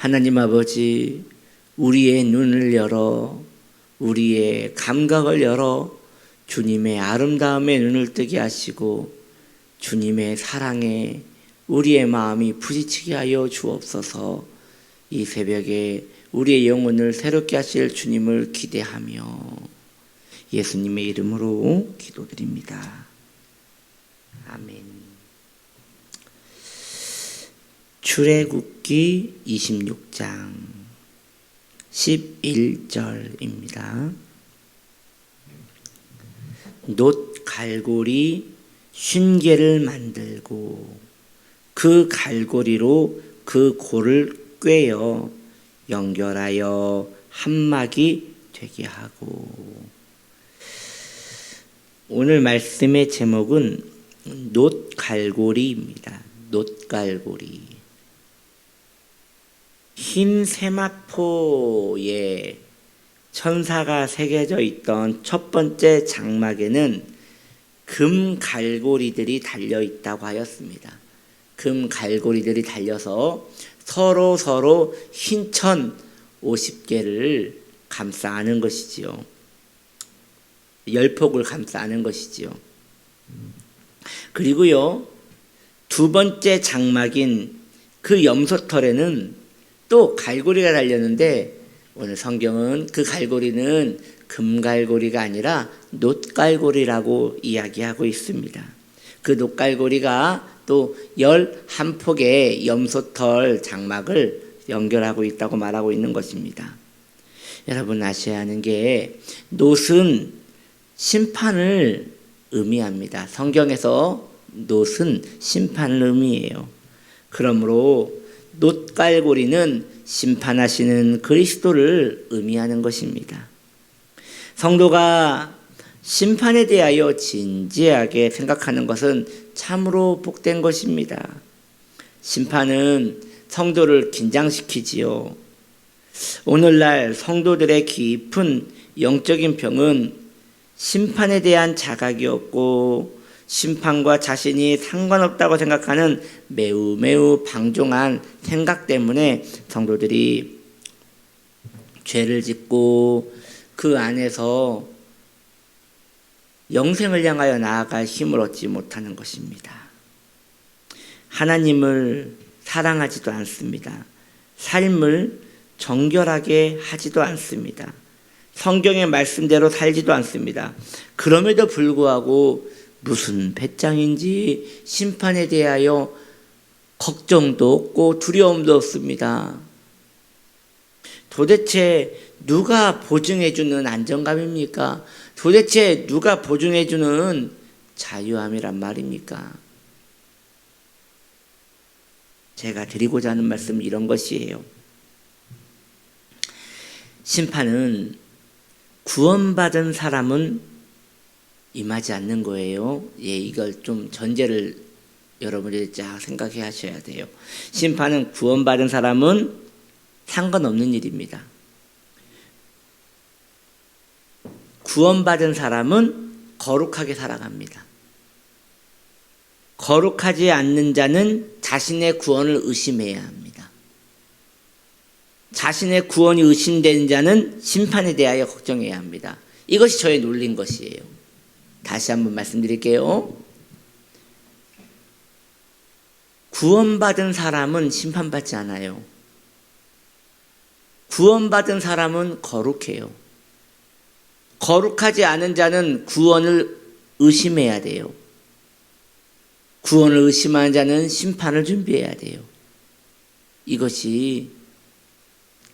하나님 아버지, 우리의 눈을 열어, 우리의 감각을 열어 주님의 아름다움에 눈을 뜨게 하시고 주님의 사랑에 우리의 마음이 부딪히게 하여 주옵소서. 이 새벽에 우리의 영혼을 새롭게 하실 주님을 기대하며 예수님의 이름으로 기도드립니다. 아멘. 출애굽기 26장 11절입니다. 놋 갈고리 50개를 만들고 그 갈고리로 그 골을 꿰어 연결하여 한막이 되게 하고. 오늘 말씀의 제목은 놋 갈고리입니다. 놋 갈고리. 흰 세마포에 천사가 새겨져 있던 첫 번째 장막에는 금 갈고리들이 달려 있다고 하였습니다. 금 갈고리들이 달려서 서로 흰천 50개를 감싸 안은 것이지요. 열폭을 감싸 안은 것이지요. 그리고요, 두 번째 장막인 그 염소털에는 또 갈고리가 달렸는데 오늘 성경은 그 갈고리는 금갈고리가 아니라 놋갈고리라고 이야기하고 있습니다. 그 놋갈고리가 또 11폭의 염소털 장막을 연결하고 있다고 말하고 있는 것입니다. 여러분 아셔야 하는 게 놋은 심판을 의미합니다. 성경에서 놋은 심판을 의미해요. 그러므로 놋갈고리는 심판하시는 그리스도를 의미하는 것입니다. 성도가 심판에 대하여 진지하게 생각하는 것은 참으로 복된 것입니다. 심판은 성도를 긴장시키지요. 오늘날 성도들의 깊은 영적인 병은 심판에 대한 자각이 없고 심판과 자신이 상관없다고 생각하는 매우 방종한 생각 때문에 성도들이 죄를 짓고 그 안에서 영생을 향하여 나아갈 힘을 얻지 못하는 것입니다. 하나님을 사랑하지도 않습니다. 삶을 정결하게 하지도 않습니다. 성경의 말씀대로 살지도 않습니다. 그럼에도 불구하고 무슨 배짱인지 심판에 대하여 걱정도 없고 두려움도 없습니다. 도대체 누가 보증해주는 안정감입니까? 도대체 누가 보증해주는 자유함이란 말입니까? 제가 드리고자 하는 말씀은 이런 것이에요. 심판은 구원받은 사람은 임하지 않는 거예요. 이걸 좀 전제를 여러분들이 쫙 생각해 하셔야 돼요. 심판은 구원받은 사람은 상관없는 일입니다. 구원받은 사람은 거룩하게 살아갑니다. 거룩하지 않는 자는 자신의 구원을 의심해야 합니다. 자신의 구원이 의심되는 자는 심판에 대하여 걱정해야 합니다. 이것이 저의 논리인 것이에요. 다시 한번 말씀드릴게요. 구원받은 사람은 심판받지 않아요. 구원받은 사람은 거룩해요. 거룩하지 않은 자는 구원을 의심해야 돼요. 구원을 의심하는 자는 심판을 준비해야 돼요. 이것이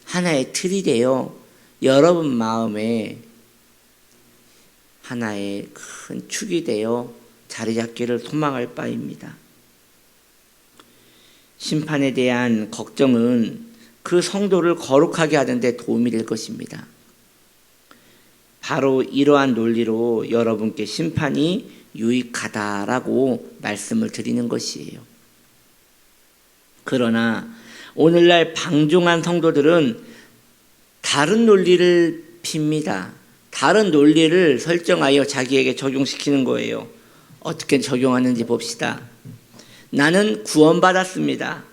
하나의 틀이 되어 여러분 마음에 하나의 큰 축이 되어 자리 잡기를 소망할 바입니다. 심판에 대한 걱정은 그 성도를 거룩하게 하는 데 도움이 될 것입니다. 바로 이러한 논리로 여러분께 심판이 유익하다라고 말씀을 드리는 것이에요. 그러나 오늘날 방종한 성도들은 다른 논리를 핍니다. 다른 논리를 설정하여 자기에게 적용시키는 거예요. 어떻게 적용하는지 봅시다. 나는 구원받았습니다.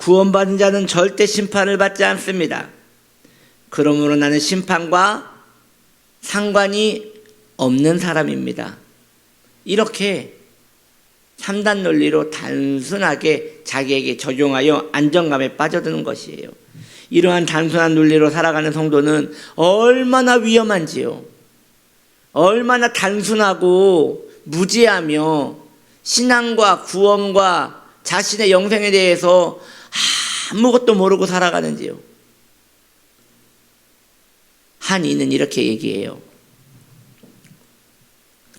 구원받은 자는 절대 심판을 받지 않습니다. 그러므로 나는 심판과 상관이 없는 사람입니다. 이렇게 3단 논리로 단순하게 자기에게 적용하여 안정감에 빠져드는 것이에요. 이러한 단순한 논리로 살아가는 성도는 얼마나 위험한지요. 얼마나 단순하고 무지하며 신앙과 구원과 자신의 영생에 대해서 아무것도 모르고 살아가는지요. 한 이는 이렇게 얘기해요.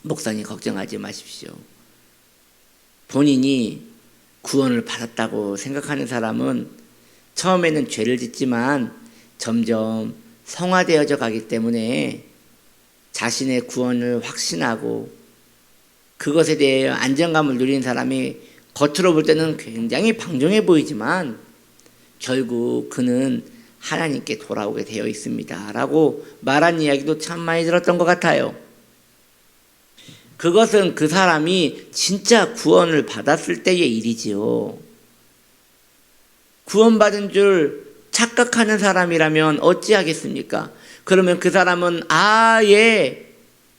목사님 걱정하지 마십시오. 본인이 구원을 받았다고 생각하는 사람은 처음에는 죄를 짓지만 점점 성화되어져 가기 때문에 자신의 구원을 확신하고 그것에 대해 안정감을 누리는 사람이 겉으로 볼 때는 굉장히 방종해 보이지만 결국 그는 하나님께 돌아오게 되어 있습니다 라고 말한 이야기도 참 많이 들었던 것 같아요. 그것은 그 사람이 진짜 구원을 받았을 때의 일이지요. 구원받은 줄 착각하는 사람이라면 어찌하겠습니까? 그러면 그 사람은 아예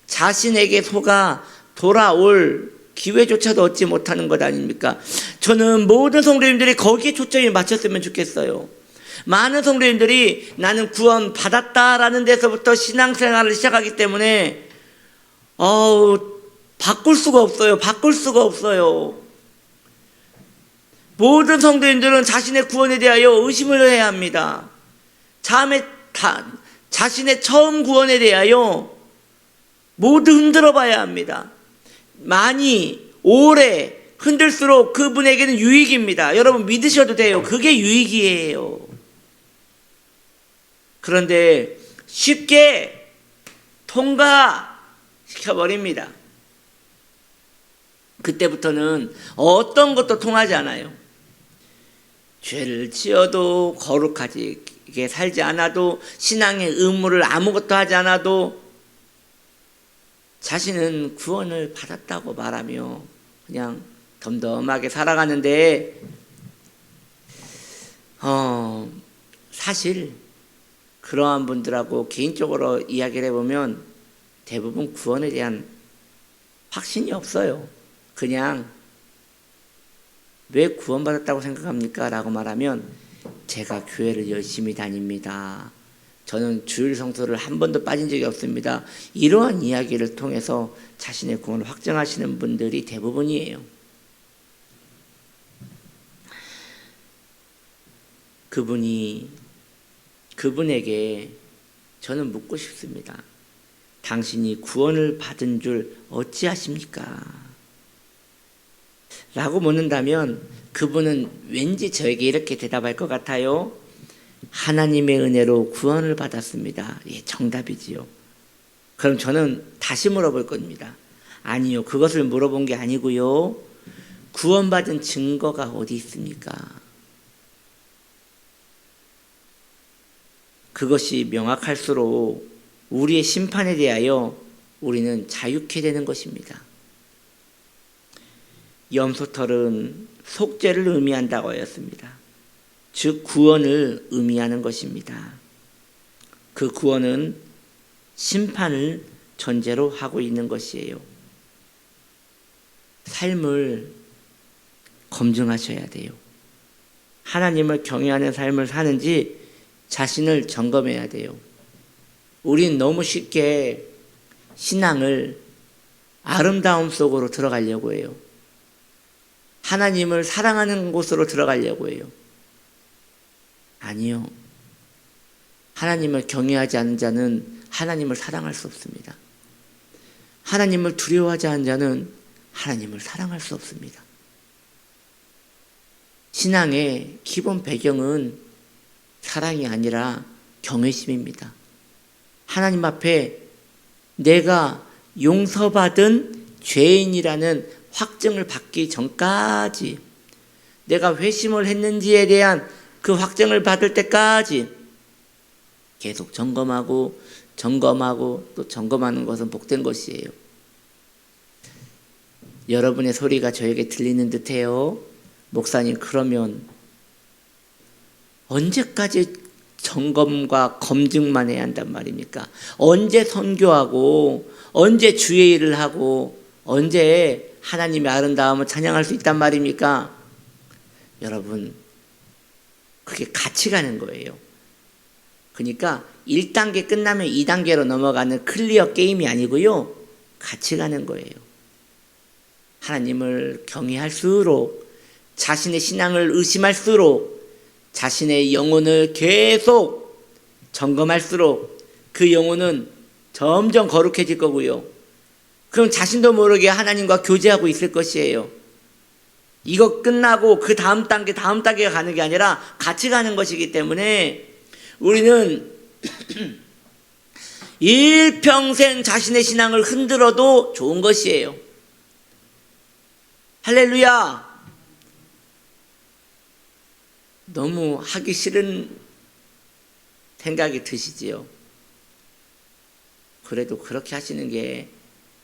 자신에게 속아 돌아올 기회조차도 얻지 못하는 것 아닙니까? 저는 모든 성도님들이 거기에 초점이 맞췄으면 좋겠어요. 많은 성도님들이 나는 구원 받았다라는 데서부터 신앙생활을 시작하기 때문에 바꿀 수가 없어요. 바꿀 수가 없어요. 모든 성도님들은 자신의 구원에 대하여 의심을 해야 합니다. 자신의 처음 구원에 대하여 모두 흔들어 봐야 합니다. 많이 오래 흔들수록 그분에게는 유익입니다. 여러분 믿으셔도 돼요. 그게 유익이에요. 그런데 쉽게 통과시켜버립니다. 그때부터는 어떤 것도 통하지 않아요. 죄를 지어도 거룩하게 살지 않아도 신앙의 의무를 아무것도 하지 않아도 자신은 구원을 받았다고 말하며 그냥 덤덤하게 살아가는데 사실 그러한 분들하고 개인적으로 이야기를 해보면 대부분 구원에 대한 확신이 없어요. 그냥 왜 구원받았다고 생각합니까? 라고 말하면 제가 교회를 열심히 다닙니다. 저는 주일 성수를 한 번도 빠진 적이 없습니다. 이러한 이야기를 통해서 자신의 구원을 확정하시는 분들이 대부분이에요. 그분에게 저는 묻고 싶습니다. 당신이 구원을 받은 줄 어찌하십니까? 라고 묻는다면 그분은 왠지 저에게 이렇게 대답할 것 같아요. 하나님의 은혜로 구원을 받았습니다. 예, 정답이지요. 그럼 저는 다시 물어볼 겁니다. 아니요, 그것을 물어본 게 아니고요. 구원받은 증거가 어디 있습니까? 그것이 명확할수록 우리의 심판에 대하여 우리는 자유케 되는 것입니다. 염소털은 속죄를 의미한다고 하였습니다. 즉 구원을 의미하는 것입니다. 그 구원은 심판을 전제로 하고 있는 것이에요. 삶을 검증하셔야 돼요. 하나님을 경외하는 삶을 사는지 자신을 점검해야 돼요. 우린 너무 쉽게 신앙을 아름다움 속으로 들어가려고 해요. 하나님을 사랑하는 곳으로 들어가려고 해요. 아니요. 하나님을 경외하지 않는 자는 하나님을 사랑할 수 없습니다. 하나님을 두려워하지 않는 자는 하나님을 사랑할 수 없습니다. 신앙의 기본 배경은 사랑이 아니라 경외심입니다. 하나님 앞에 내가 용서받은 죄인이라는 확증을 받기 전까지, 내가 회심을 했는지에 대한 그 확증을 받을 때까지 계속 점검하고 또 점검하는 것은 복된 것이에요. 여러분의 소리가 저에게 들리는 듯해요. 목사님, 그러면 언제까지 점검과 검증만 해야 한단 말입니까? 언제 선교하고 언제 주의 일을 하고 언제 하나님의 아름다움을 찬양할 수 있단 말입니까? 여러분, 그게 같이 가는 거예요. 그러니까 1단계 끝나면 2단계로 넘어가는 클리어 게임이 아니고요, 같이 가는 거예요. 하나님을 경외할수록, 자신의 신앙을 의심할수록, 자신의 영혼을 계속 점검할수록 그 영혼은 점점 거룩해질 거고요. 그럼 자신도 모르게 하나님과 교제하고 있을 것이에요. 이거 끝나고 그 다음 단계가 가는 게 아니라 같이 가는 것이기 때문에 우리는 일평생 자신의 신앙을 흔들어도 좋은 것이에요. 할렐루야! 너무 하기 싫은 생각이 드시지요. 그래도 그렇게 하시는 게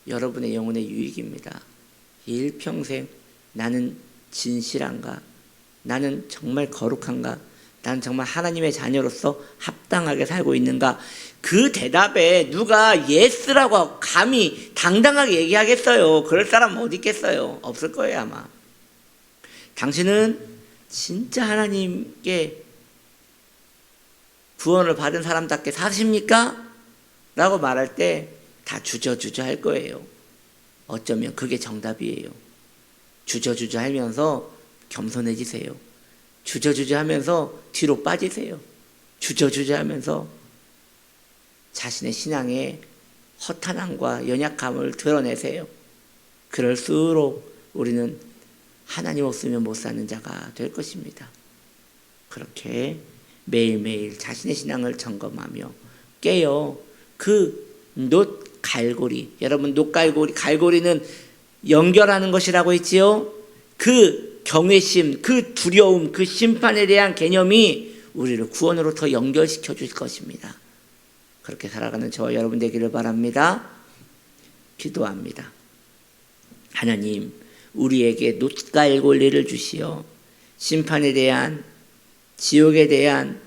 여러분의 영혼의 유익입니다. 일평생 나는 진실한가? 나는 정말 거룩한가? 나는 정말 하나님의 자녀로서 합당하게 살고 있는가? 그 대답에 누가 예스라고 감히 당당하게 얘기하겠어요? 그럴 사람 어디 있겠어요? 없을 거예요, 아마. 당신은 진짜 하나님께 구원을 받은 사람답게 사십니까? 라고 말할 때 다 주저주저 할 거예요. 어쩌면 그게 정답이에요. 주저주저 하면서 겸손해지세요. 주저주저 하면서 뒤로 빠지세요. 주저주저 하면서 자신의 신앙의 허탄함과 연약함을 드러내세요. 그럴수록 우리는 하나님 없으면 못 사는 자가 될 것입니다. 그렇게 매일매일 자신의 신앙을 점검하며 깨어 그 놋갈고리, 여러분 놋갈고리, 갈고리는 연결하는 것이라고 했지요. 그 경외심, 그 두려움, 그 심판에 대한 개념이 우리를 구원으로 더 연결시켜 줄 것입니다. 그렇게 살아가는 저와 여러분 되기를 바랍니다. 기도합니다. 하나님, 우리에게 놋갈고리를 주시어 심판에 대한, 지옥에 대한,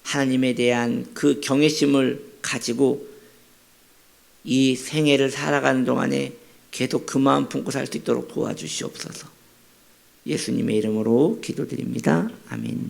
하나님에 대한 그 경외심을 가지고 이 생애를 살아가는 동안에 계속 그 마음 품고 살 수 있도록 도와주시옵소서. 예수님의 이름으로 기도드립니다. 아멘.